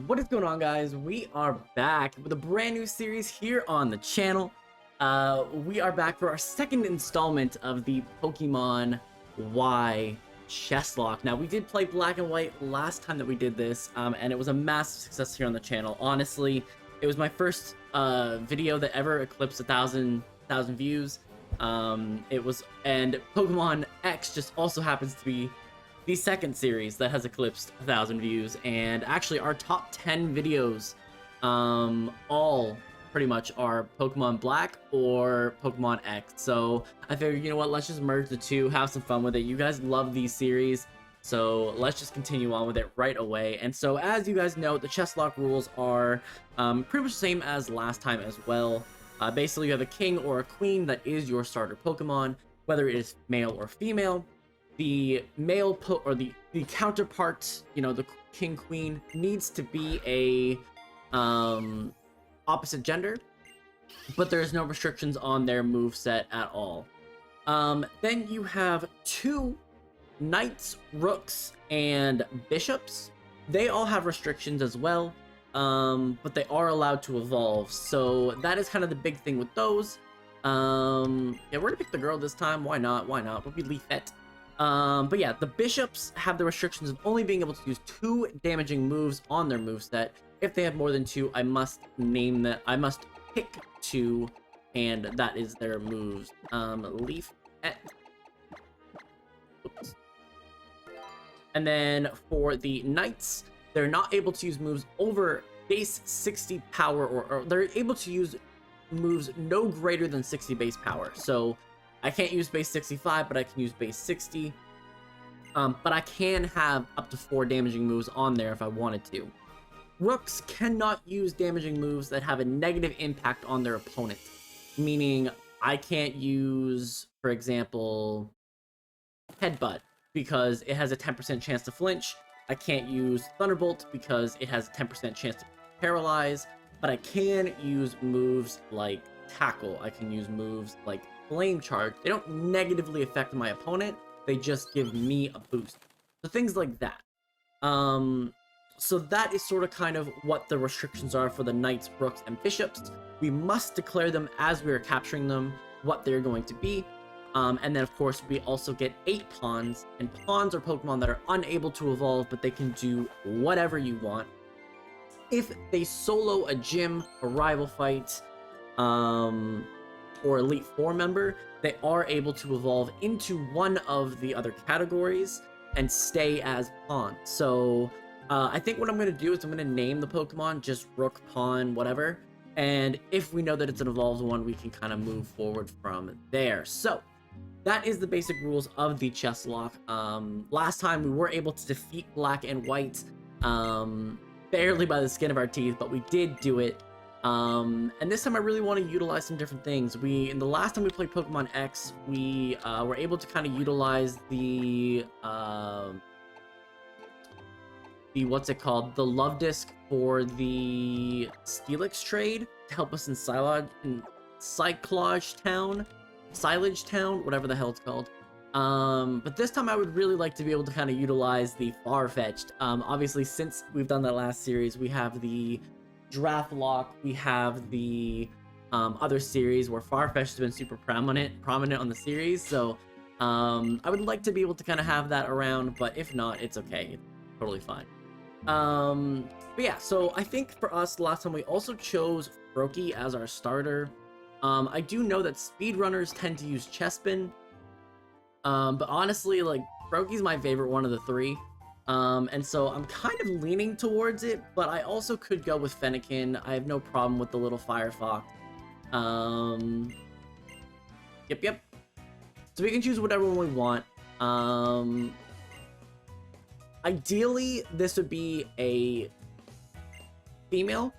What is going on, guys? We are back with a brand new series here on the channel. We are back for our second installment of the Pokemon Y Chesslocke. Now, we did play Black and White last time that we did this, and it was a massive success here on the channel. Honestly, it was my first video that ever eclipsed 1,000 views. And Pokemon X just also happens to be the second series that has eclipsed 1,000 views, and actually our top 10 videos all pretty much are Pokemon Black or Pokemon X. So I figured, you know what, let's just merge the two, have some fun with it. You guys love these series, so let's just continue on with it right away. And so, as you guys know, the Chesslocke rules are pretty much the same as last time as well. Basically, you have a king or a queen that is your starter Pokemon, whether it is male or female. The male the counterpart, you know, the king queen, needs to be a opposite gender, but there's no restrictions on their moveset at all. Then you have two knights, rooks, and bishops. They all have restrictions as well, but they are allowed to evolve. So that is kind of the big thing with those. Yeah, we're gonna pick the girl this time. Why not? Why not? We'll be Leafette. But yeah, the bishops have the restrictions of only being able to use 2 damaging moves on their moveset. If they have more than 2, I must pick 2, and that is their moves. Leaf. Oops. And then for the knights, they're not able to use moves over base 60 power, or they're able to use moves no greater than 60 base power. So I can't use base 65, but I can use base 60. But I can have up to 4 damaging moves on there if I wanted to. Rooks cannot use damaging moves that have a negative impact on their opponent. Meaning, I can't use, for example, Headbutt, because it has a 10% chance to flinch. I can't use Thunderbolt because it has a 10% chance to paralyze. But I can use moves like Tackle. I can use moves like Flame Charge. They don't negatively affect my opponent, they just give me a boost. So things like that. So that is sort of kind of what the restrictions are for the knights, rooks, and bishops. We must declare them as we are capturing them, what they're going to be. And then of course we also get 8 pawns, and pawns are Pokemon that are unable to evolve, but they can do whatever you want. If they solo a gym, a rival fight, or Elite Four member, they are able to evolve into one of the other categories and stay as pawn. So I think what I'm going to do is I'm going to name the Pokemon just Rook, Pawn, whatever. And if we know that it's an evolved one, we can kind of move forward from there. So that is the basic rules of the Chesslocke. Last time we were able to defeat Black and White barely by the skin of our teeth, but we did do it. And this time I really want to utilize some different things. In the last time we played Pokemon X, we were able to kind of utilize the what's it called? The Love Disc for the Steelix trade to help us in Cyclage Town, whatever the hell it's called. But this time I would really like to be able to kind of utilize the Farfetch'd. Obviously, since we've done that last series, we have the Draft Lock, we have the other series where Farfetch'd has been super prominent on the series. So I would like to be able to kind of have that around, but if not, it's okay. It's totally fine. But yeah, so I think for us, last time we also chose Froakie as our starter. I do know that speedrunners tend to use Chespin. But honestly, like, Froakie's my favorite one of the 3. And so I'm kind of leaning towards it, but I also could go with Fennekin. I have no problem with the little Firefox. Yep. So we can choose whatever one we want. Ideally, this would be a female,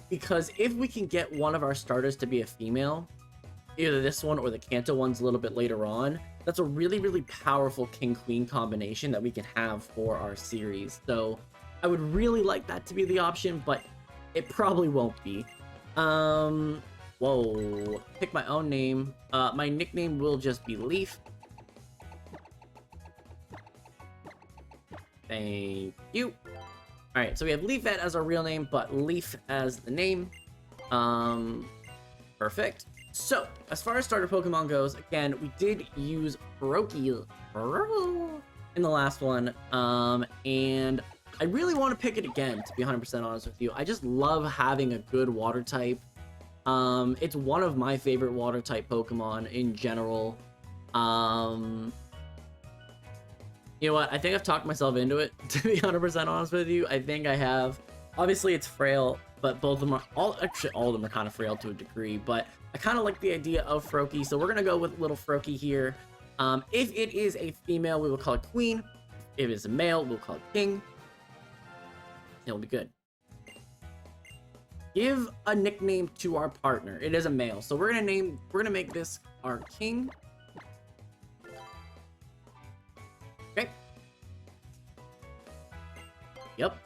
because if we can get one of our starters to be a female, either this one or the Kanto one's a little bit later on, that's a really, really powerful king-queen combination that we can have for our series. So I would really like that to be the option, but it probably won't be. Whoa. Pick my own name. My nickname will just be Leaf. Thank you. All right, so we have Leafette as our real name, but Leaf as the name. Perfect. So, as far as starter Pokemon goes, again, we did use Froakie in the last one, and I really want to pick it again, to be 100% honest with you. I just love having a good water type. It's one of my favorite water type Pokemon in general. You know what? I think I've talked myself into it, to be 100% honest with you. I think I have. Obviously, it's frail, but both of them are actually all of them are kind of frail to a degree, but I kind of like the idea of Froakie, so we're gonna go with little Froakie here. If it is a female, we will call it Queen. If it's a male, we'll call it King. It'll be good. Give a nickname to our partner. It is a male, so we're gonna make this our King. Okay. Yep.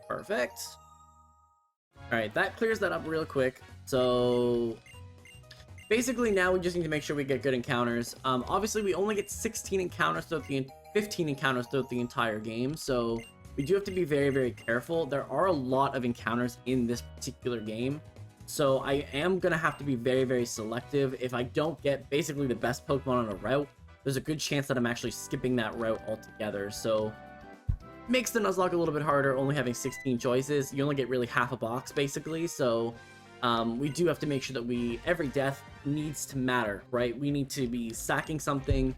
Perfect. All right, that clears that up real quick. So basically now we just need to make sure we get good encounters. Obviously we only get 16 encounters throughout 15 encounters throughout the entire game, so we do have to be very, very careful. There are a lot of encounters in this particular game, so I am gonna have to be very, very selective. If I don't get basically the best Pokemon on a route, there's a good chance that I'm actually skipping that route altogether. So makes the Nuzlocke a little bit harder, only having 16 choices. You only get really half a box, basically, so we do have to make sure that every death needs to matter, right? We need to be sacking something.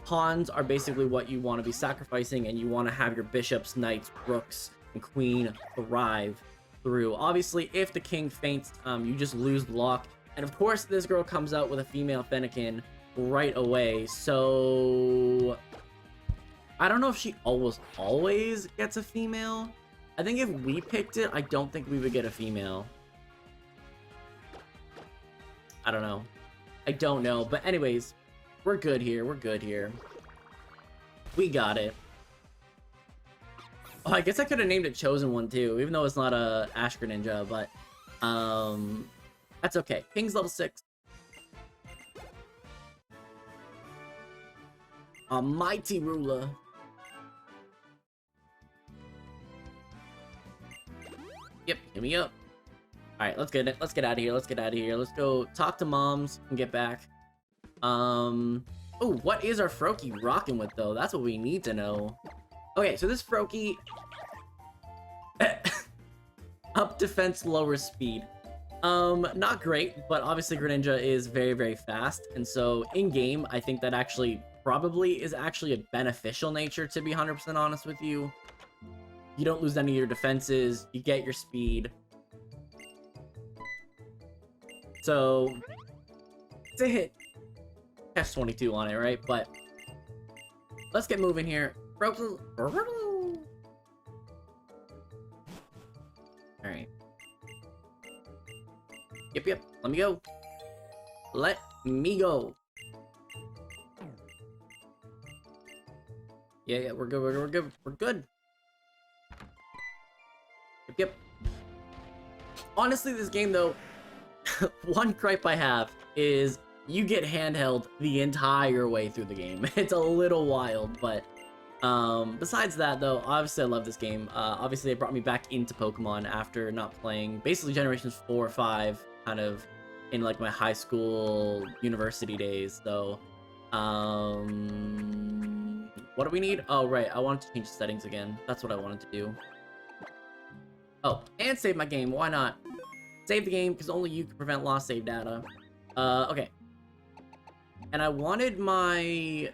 Pawns are basically what you want to be sacrificing, and you want to have your bishops, knights, rooks, and queen thrive through. Obviously, if the king faints, you just lose the lock. And of course, this girl comes out with a female Fennekin right away, so I don't know if she always gets a female. I think if we picked it, I don't think we would get a female. I don't know. I don't know. But anyways, we're good here. We're good here. We got it. Oh, I guess I could have named it Chosen One too, even though it's not a Ash Greninja, but that's okay. King's level 6. A mighty ruler. Yep, hit me up. All right, let's get it. Let's get out of here. Let's get out of here. Let's go talk to moms and get back. Oh, what is our Froakie rocking with though? That's what we need to know. Okay, so this Froakie up defense, lower speed. Not great, but obviously Greninja is very, very fast, and so in game, I think that actually probably is actually a beneficial nature, to be 100% honest with you. You don't lose any of your defenses, you get your speed. So, it's a hit. Catch 22 on it, right? But let's get moving here. Alright. Yep. Let me go. Let me go. Yeah, we're good. We're good. Yep. Honestly, this game, though, one gripe I have is you get handheld the entire way through the game. It's a little wild, but besides that, though, obviously I love this game. Obviously, it brought me back into Pokemon after not playing basically generations 4 or 5, kind of in like my high school, university days. So, what do we need? Oh, right, I wanted to change the settings again. That's what I wanted to do. Oh, and save my game. Why not? Save the game, because only you can prevent lost save data. Okay. And I wanted my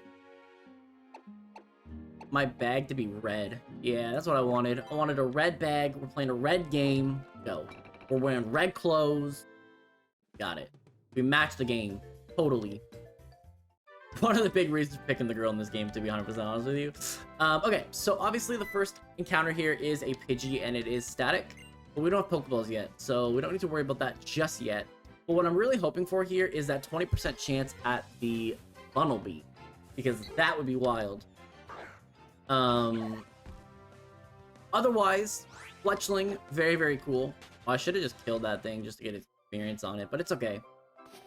bag to be red. Yeah, that's what I wanted. I wanted a red bag. We're playing a red game. Go. We're wearing red clothes. Got it. We matched the game. Totally. One of the big reasons for picking the girl in this game, to be 100% honest with you. Okay, so obviously the first encounter here is a Pidgey, and it is static. But we don't have Pokeballs yet, so we don't need to worry about that just yet. But what I'm really hoping for here is that 20% chance at the Bunnelby, because that would be wild. Otherwise, Fletchling, very, very cool. Oh, I should have just killed that thing just to get experience on it, but it's okay.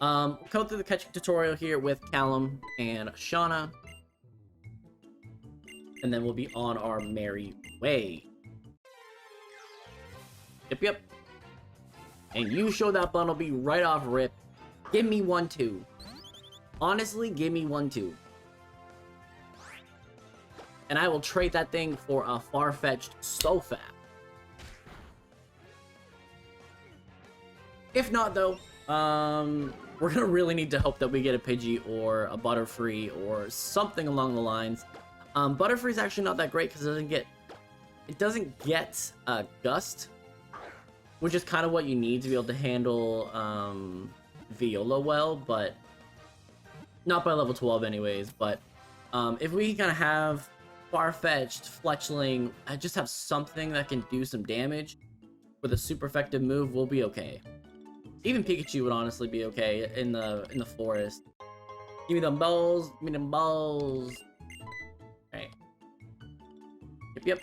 We'll go through the catching tutorial here with Callum and Shauna. and then we'll be on our merry way. Yep. And you show that Bunnelby right off rip. Give me 1-2. Honestly, give me 1-2. And I will trade that thing for a far-fetched so fast. If not, though, we're gonna really need to hope that we get a Pidgey or a Butterfree or something along the lines. Butterfree is actually not that great because it doesn't get Gust, which is kind of what you need to be able to handle Viola well, but not by level 12 anyways. But if we kind of have Farfetch'd, Fletchling, I just have something that can do some damage with a super effective move, we'll be okay. Even Pikachu would honestly be okay in the forest. Give me them balls. Give me them balls. Alright. Yep.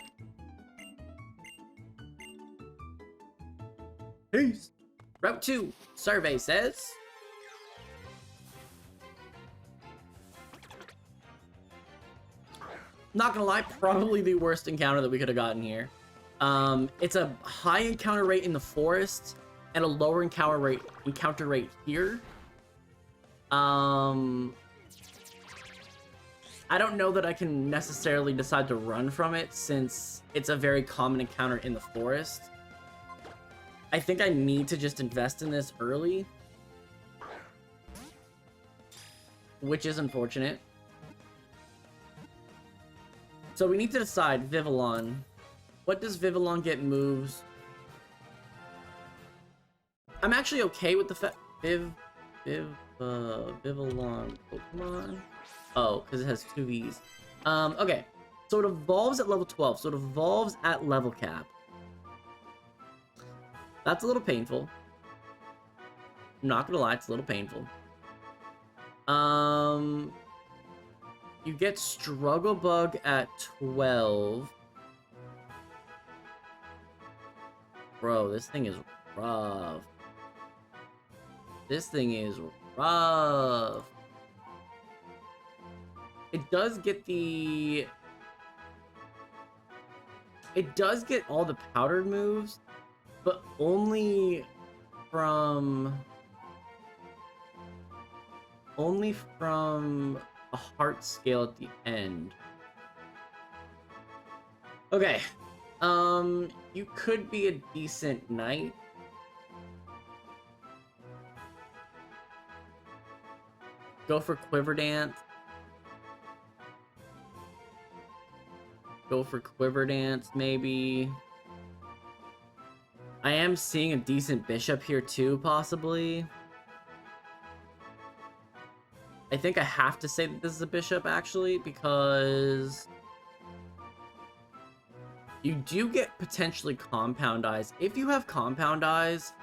Peace. Route 2. Survey says... Not gonna lie, probably the worst encounter that we could have gotten here. It's a high encounter rate in the forest and a lower encounter rate here. I don't know that I can necessarily decide to run from it since it's a very common encounter in the forest. I think I need to just invest in this early, which is unfortunate. So we need to decide Vivillon. What does Vivillon get moves? I'm actually okay with the fact Vivillon Pokemon. Oh, because it has 2 V's. Okay. So it evolves at level 12. So it evolves at level cap. That's a little painful. I'm not gonna lie, it's a little painful. You get Struggle Bug at 12. Bro, this thing is rough. This thing is rough. It does get the... It does get all the powdered moves, but only from a heart scale at the end. Okay. You could be a decent knight. Go for Quiver Dance. Go for Quiver Dance, maybe. I am seeing a decent bishop here too, possibly. I think I have to say that this is a bishop, actually, because you do get potentially Compound Eyes. If you have Compound Eyes,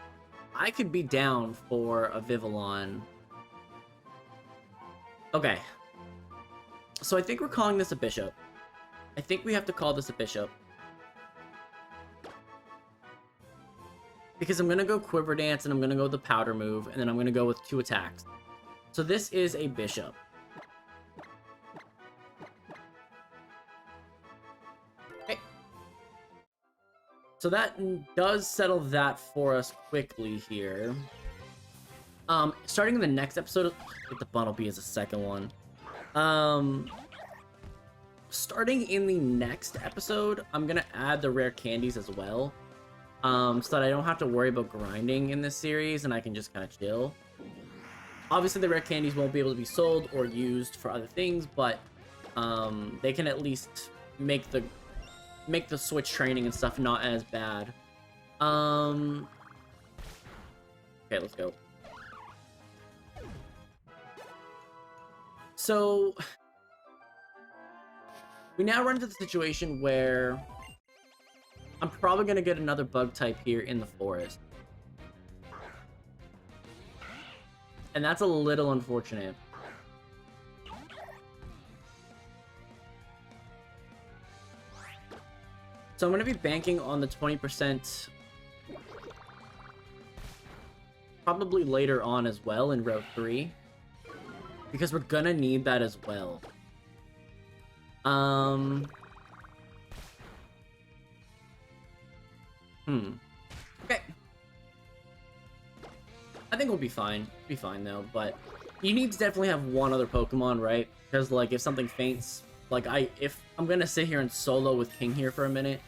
I could be down for a Vivillon. Okay. So I think we're calling this a bishop. I think we have to call this a bishop. Because I'm going to go Quiver Dance, and I'm going to go with the powder move, and then I'm going to go with 2 attacks. So this is a bishop. Okay. So that does settle that for us quickly here. Starting in the next episode, get the Bunnelby as a second one. Starting in the next episode, I'm gonna add the rare candies as well, so that I don't have to worry about grinding in this series, and I can just kind of chill. Obviously, the rare candies won't be able to be sold or used for other things, but they can at least make the switch training and stuff not as bad. Okay, let's go. So we now run into the situation where I'm probably gonna get another bug type here in the forest. And that's a little unfortunate. So I'm going to be banking on the 20% probably later on as well in Route 3. Because we're going to need that as well. Okay. I think we'll be fine. Be fine though, but you need to definitely have one other Pokemon, right? Because like if something faints, like if I'm gonna sit here and solo with King here for a minute,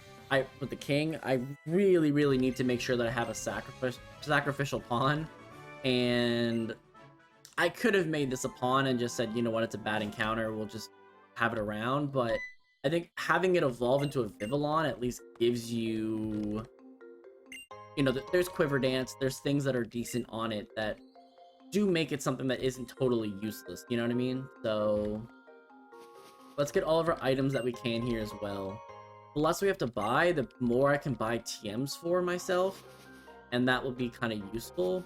with the King, I really need to make sure that I have a sacrificial pawn, and I could have made this a pawn and just said, you know what, it's a bad encounter, we'll just have it around, but I think having it evolve into a Vivillon at least gives you, you know, there's Quiver Dance, there's things that are decent on it that do make it something that isn't totally useless, you know what I mean? So let's get all of our items that we can here as well. The less we have to buy, the more I can buy TMs for myself, and that will be kind of useful.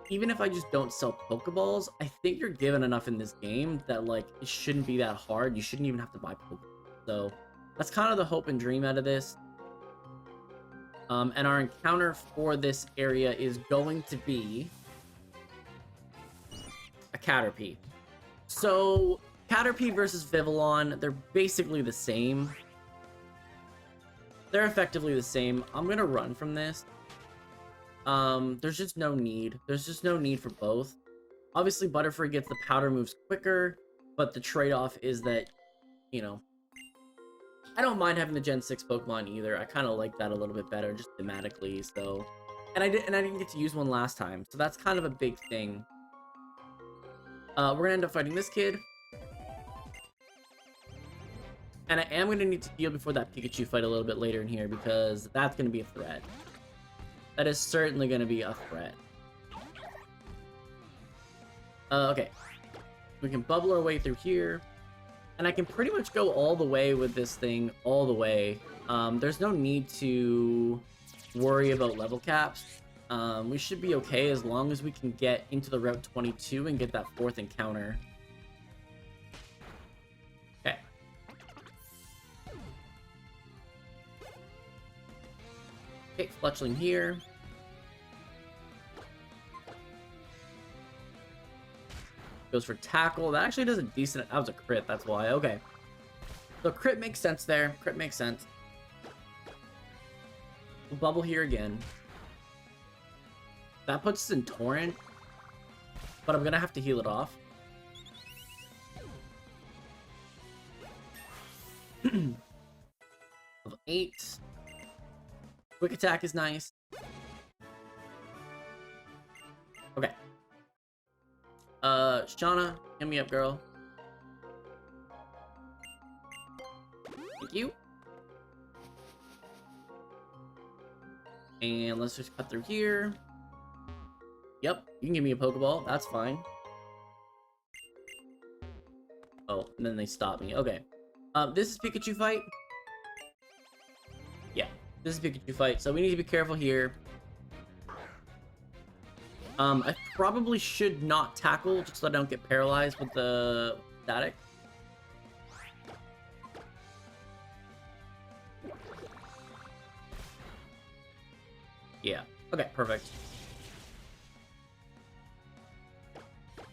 Even if I just don't sell Pokeballs, I think you're given enough in this game that, like, it shouldn't be that hard. You shouldn't even have to buy Pokeballs. So that's kind of the hope and dream out of this. And our encounter for this area is going to be a Caterpie. So Caterpie versus Vivillon, they're basically the same. They're effectively the same. I'm gonna run from this. There's just no need. There's just no need for both. Obviously, Butterfree gets the powder moves quicker, but the trade-off is that, you know, I don't mind having the Gen 6 Pokemon either. I kind of like that a little bit better, just thematically, so... And I didn't get to use one last time, so that's kind of a big thing. We're gonna end up fighting this kid. And I am gonna need to heal before that Pikachu fight a little bit later in here, because that's gonna be a threat. That is certainly gonna be a threat. Okay. We can bubble our way through here. And I can pretty much go all the way with this thing, all the way. There's no need to worry about level caps. We should be okay as long as we can get into the Route 22 and get that 4th encounter. Okay. Okay, Fletchling here. Goes for tackle. That actually does a decent... That was a crit, that's why. Okay. So crit makes sense there. Crit makes sense. We'll bubble here again. That puts us in Torrent. But I'm going to have to heal it off. Level 8. Quick attack is nice. Okay. Shauna, hit me up, girl. Thank you. And let's just cut through here. Yep, you can give me a Pokeball. That's fine. Oh, and then they stop me. Okay. This is Pikachu fight. Yeah, this is Pikachu fight. So we need to be careful here. I probably should not tackle just so I don't get paralyzed with the static. Yeah. Okay, perfect.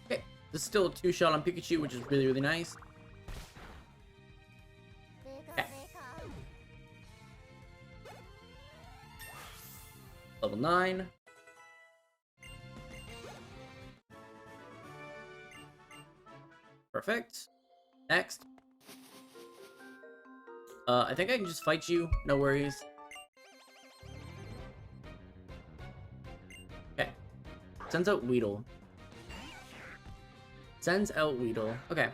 Okay, this is still a 2-shot on Pikachu, which is really nice. Okay. Level 9. Perfect. Next. I think I can just fight you. No worries. Okay. Sends out Weedle. Sends out Weedle. Okay.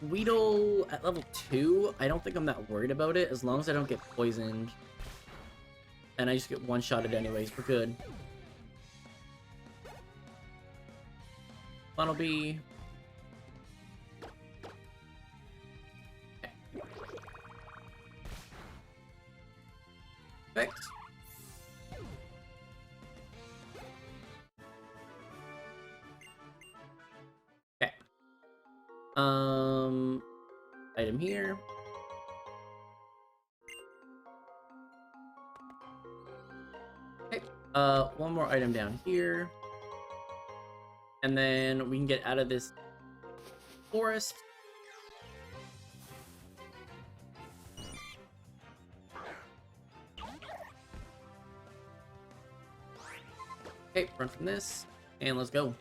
Weedle at level 2, I don't think I'm that worried about it, as long as I don't get poisoned. And I just get one-shotted anyways, we're good. Funnelby. Okay. Perfect. Okay. Item here. Okay. One more item down here. And then we can get out of this forest. Okay, run from this, and let's go.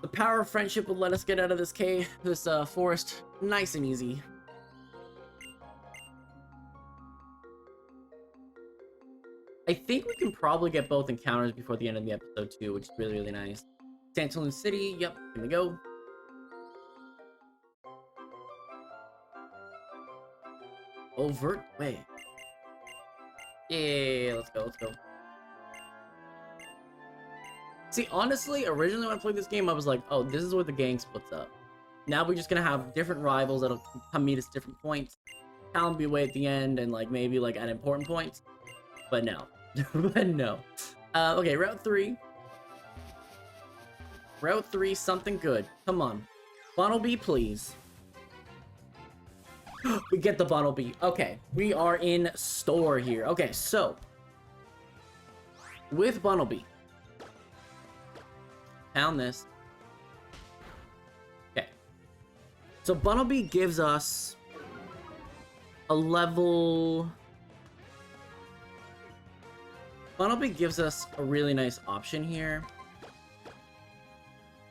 The power of friendship will let us get out of this cave, this forest, nice and easy. I think we can probably get both encounters before the end of the episode too, which is really, really nice. Santaloon City, yep, here we go. Overt way. Yeah, let's go, let's go. See, honestly, originally when I played this game, I was like, oh, this is where the gang splits up. Now we're just gonna have different rivals that'll come meet us different points. Town will be away at the end and like maybe like at important points. But no. But no. Okay, Route 3. Route 3, something good. Come on. Bunnelby, please. We get the Bunnelby. Okay, we are in store here. Okay, so. With Bunnelby. Found this. Okay. So Bunnelby gives us a level... Bunnelby gives us a really nice option here.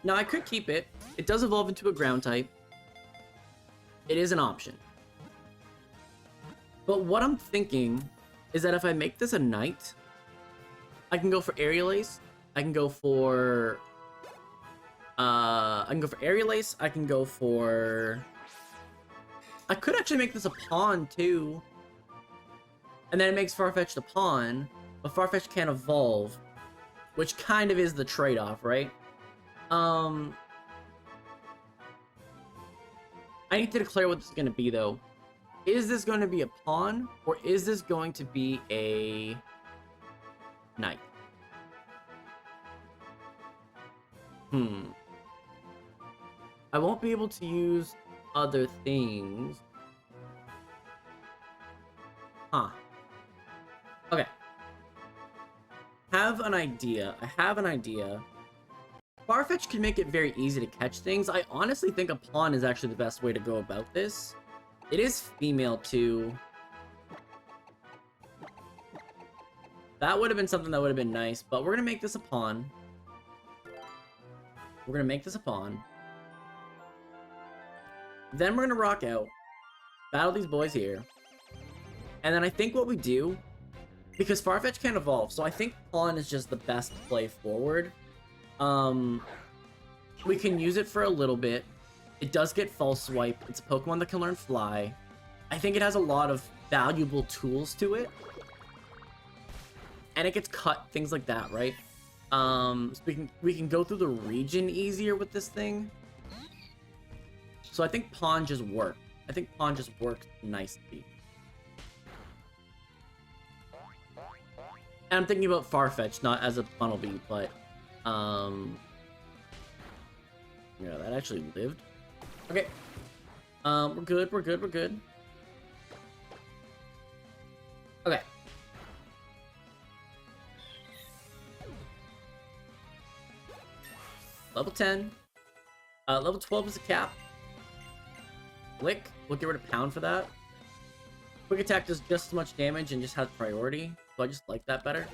Now, I could keep it. It does evolve into a ground type. It is an option. But what I'm thinking is that if I make this a knight, I can go for Aerial Ace. I can go for... Aerial Ace. I can go for... I could actually make this a pawn, too. And then it makes Farfetch'd a pawn. But Farfetch'd can't evolve, which kind of is the trade-off, right? I need to declare what this is going to be, though. Is this going to be a pawn, or is this going to be a knight? I won't be able to use other things. Huh. Okay. I have an idea. Farfetch can make it very easy to catch things. I honestly think a pawn is actually the best way to go about this. It is female too. That would have been something that would have been nice, but we're gonna make this a pawn. Then we're gonna rock out, battle these boys here, and then I think what we do, because Farfetch can't evolve, so I think pawn is just the best play forward. We can use it for a little bit. It does get false swipe. It's a Pokemon that can learn fly. I think it has a lot of valuable tools to it. And it gets cut, things like that, right? So we can go through the region easier with this thing. So I think pawn just works. Works nicely. And I'm thinking about Farfetch, not as a Bunnelby, but yeah, that actually lived. Okay. We're good. Okay. Level 10. Level 12 is a cap. Lick. We'll get rid of Pound for that. Quick attack does just as much damage and just has priority. So I just like that better.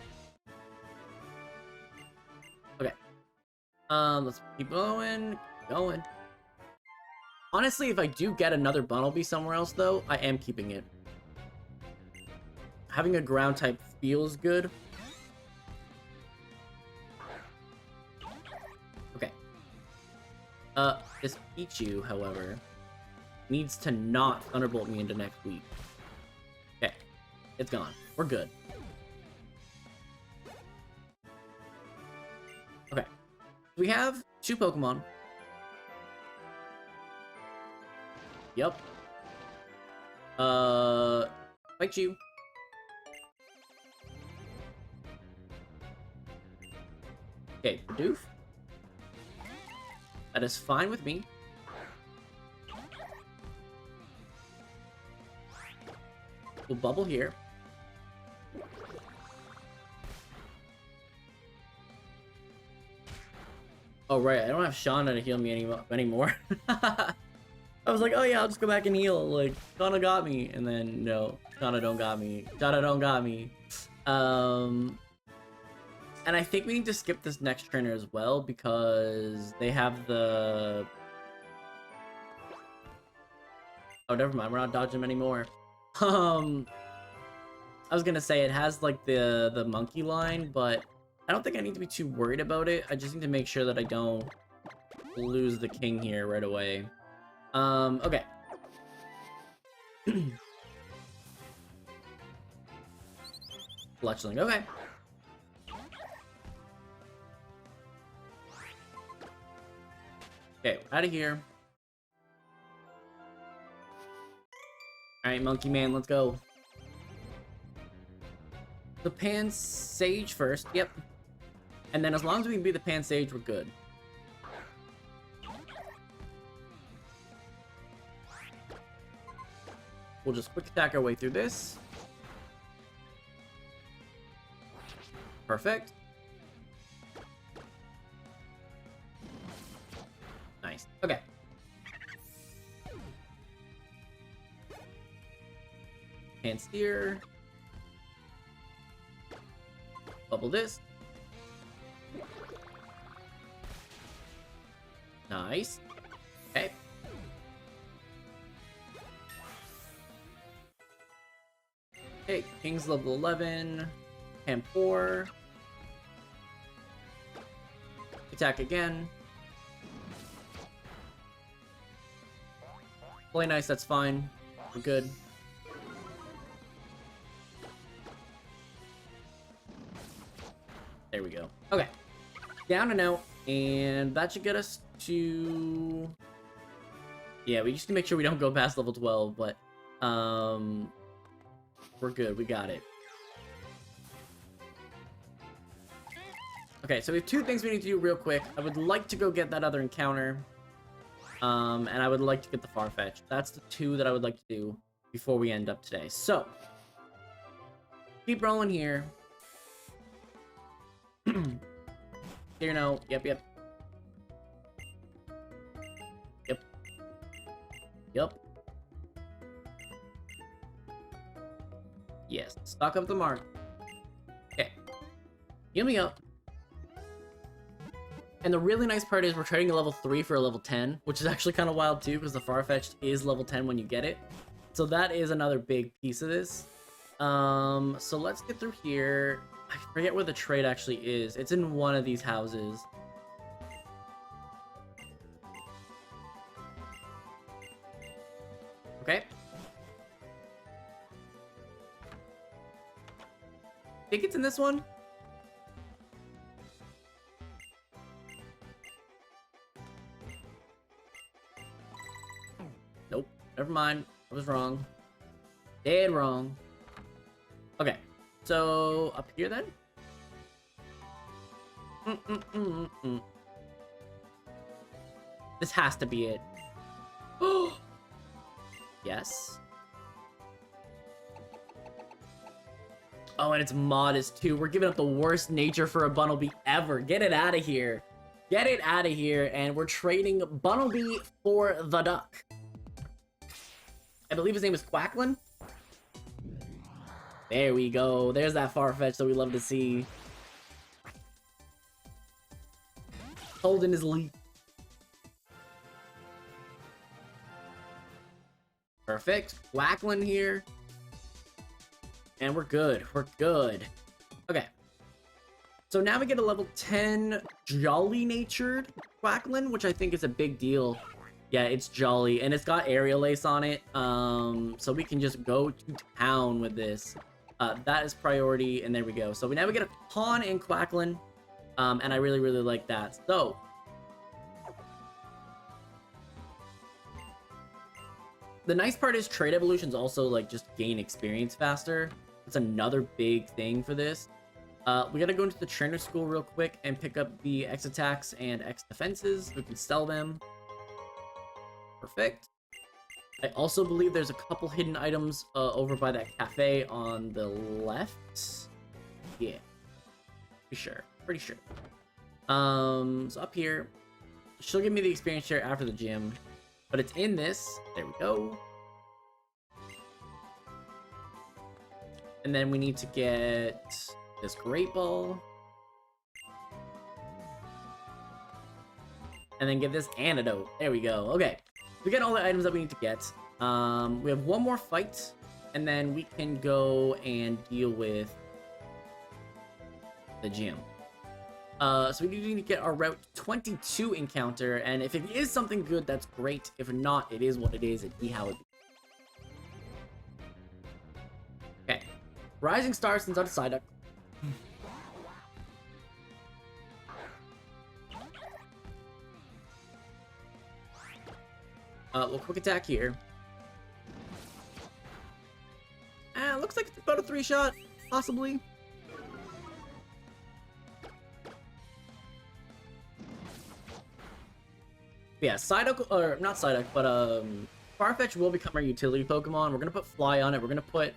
Okay. Let's keep going. Honestly, if I do get another Bunnelby somewhere else, though, I am keeping it. Having a ground type feels good. Okay. This Pichu, however, needs to not Thunderbolt me into next week. Okay. It's gone. We're good. Okay. We have 2 Pokemon. Yep. Fight you. Okay, Pidoof. That is fine with me. We'll bubble here. Oh, right. I don't have Shauna to heal me anymore. I was like, oh yeah, I'll just go back and heal. Like, Shauna got me. And then, no. Shauna don't got me. And I think we need to skip this next trainer as well because they have the... Oh, never mind. We're not dodging them anymore. I was gonna say it has like the monkey line, but I don't think I need to be too worried about it. I just need to make sure that I don't lose the king here right away. Okay. Fletchling, okay. Okay, out of here. Alright, Monkey Man, let's go. The Pan Sage first, yep. And then as long as we can beat the Pan Sage, we're good. We'll just quick attack our way through this. Perfect. Nice. Okay. Hand steer. Bubble this. Nice. Okay. Okay, King's level 11. Hand 4. Attack again. Play nice, that's fine. We're good. There we go. Okay. Down and out. And that should get us to... Yeah, we just need to make sure we don't go past level 12, but... We're good. We got it. Okay, so we have two things we need to do real quick. I would like to go get that other encounter. And I would like to get the Farfetch. That's the two that I would like to do before we end up today. So, keep rolling here. Here, no. Yep. Yes. Stock up the mark. Okay. Heal me up. And the really nice part is we're trading a level 3 for a level 10, which is actually kind of wild too, because the Farfetch'd is level 10 when you get it. So that is another big piece of this. So let's get through here. I forget where the trade actually is. It's in one of these houses. Okay. I think it's in this one. Nope. Never mind. I was wrong. Dead wrong. Okay. So, up here then? This has to be it. Oh! Yes. Oh, and it's modest too. We're giving up the worst nature for a Bunnelby ever. Get it out of here. Get it out of here. And we're trading Bunnelby for the duck. I believe his name is Quacklin. There we go. There's that Farfetch that we love to see. Holding his leaf. Perfect. Quacklin here. And we're good. We're good. Okay. So now we get a level 10 jolly-natured Quacklin, which I think is a big deal. Yeah, it's jolly, and it's got aerial ace on it, so we can just go to town with this. That is priority, and there we go. So now we get a pawn in Quacklin, and I really, really like that. So, the nice part is trade evolutions also, like, just gain experience faster. It's another big thing for this. We gotta go into the trainer school real quick and pick up the X attacks and X defenses. We can sell them. Perfect. I also believe there's a couple hidden items over by that cafe on the left. Yeah. Pretty sure. So up here, she'll give me the experience share after the gym, but it's in this. There we go. And then we need to get this great ball. and then get this antidote. There we go. Okay, we get all the items that we need to get. We have one more fight, and then we can go and deal with the gym. So we need to get our Route 22 encounter, and if it is something good, that's great. If not, it is what it is. It'd be how it is. Okay, Rising Star sends out a Psyduck. We'll quick attack here. Looks like it's about a 3-shot, possibly. Yeah, Psyduck, or not Psyduck, but Farfetch will become our utility Pokemon. We're gonna put Fly on it. We're gonna put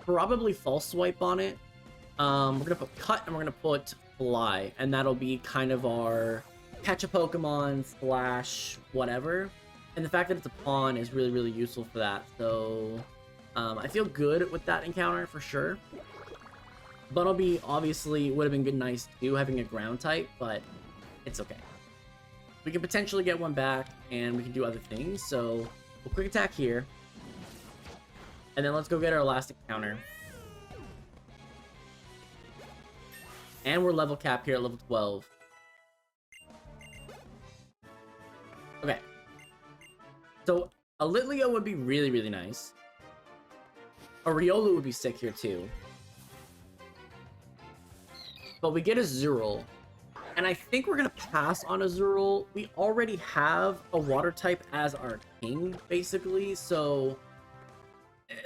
probably False Swipe on it. We're gonna put Cut, and we're gonna put Fly, and that'll be kind of our catch a Pokemon / whatever. And the fact that it's a pawn is really, really useful for that. So I feel good with that encounter for sure. Bunnelby obviously would have been good, nice too, having a ground type, but it's okay. We can potentially get one back, and we can do other things. So we'll quick attack here, and then let's go get our last encounter. And we're level cap here at level 12. Okay. So a Litleo would be really, really nice. A Riolu would be sick here too. But we get a Zurul. And I think we're going to pass on a Zurul. We already have a water type as our king, basically. So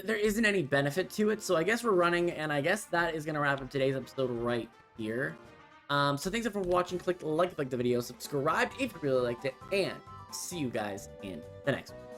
there isn't any benefit to it. So I guess we're running. And I guess that is going to wrap up today's episode right here. So thanks everyone for watching. Click like the video. Subscribe if you really liked it. And see you guys in the next one.